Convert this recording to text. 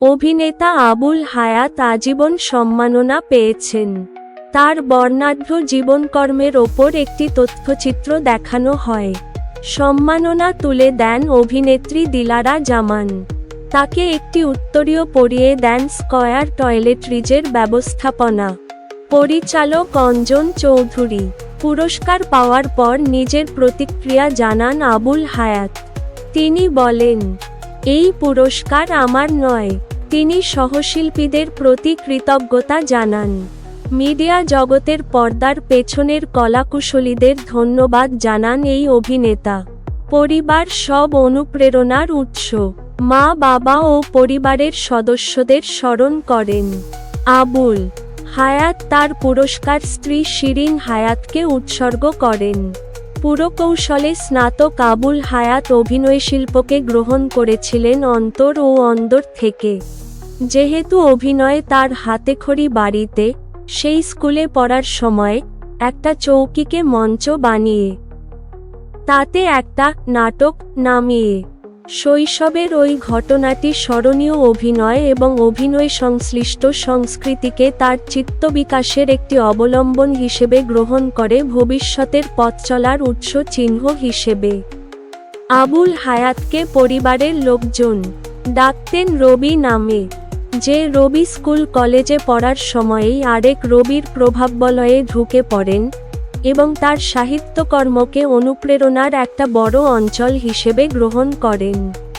অভিনেতা আবুল হায়াত আজীবন সম্মাননা পেয়েছেন। তার বর্ণাঢ্য জীবনকর্মের ওপর একটি তথ্যচিত্র দেখানো হয়। সম্মাননা তুলে দেন অভিনেত্রী দিলারা জামান। তাকে একটি উত্তরীয় পরিয়ে দেন স্কয়ার টয়লেট্রিজের ব্যবস্থাপনা পরিচালক অঞ্জন চৌধুরী। পুরস্কার পাওয়ার পর নিজের প্রতিক্রিয়া জানান আবুল হায়াত। তিনি বলেন, এই পুরস্কার আমার নয়। তিনি সহশিল্পীদের প্রতি কৃতজ্ঞতা জানান। মিডিয়া জগতের পর্দার পেছনের কলাকুশলীদের ধন্যবাদ জানান এই অভিনেতা। পরিবার সব অনুপ্রেরণার উৎস। মা বাবা ও পরিবারের সদস্যদের স্মরণ করেন। আবুল হায়াত তার পুরস্কার স্ত্রী শিরিন হায়াতকে উৎসর্গ করেন। পুরকৌশলে স্নাতক আবুল হায়াত অভিনয়শিল্পকে গ্রহণ করেছিলেন অন্তর ও অন্দর থেকে। যেহেতু অভিনয়ে তার হাতেখড়ি বাড়িতে, সেই স্কুলে পড়ার সময় একটা চৌকিকে মঞ্চ বানিয়ে তাতে একটা নাটক নামিয়ে শৈশবের ওই ঘটনাটি স্মরণীয় অভিনয় এবং অভিনয় সংশ্লিষ্ট সংস্কৃতিকে তার চিত্তবিকাশের একটি অবলম্বন হিসেবে গ্রহণ করে ভবিষ্যতের পথ চলার উৎস চিহ্ন হিসেবে। আবুল হায়াতকে পরিবারের লোকজন ডাকতেন রবি নামে। যে রবি স্কুল কলেজে পড়ার সময়েই আরেক রবির প্রভাববলয়ে ঢুকে পড়েন এবং তার সাহিত্যকর্মকে অনুপ্রেরণার একটা বড় অঞ্চল হিসেবে গ্রহণ করেন।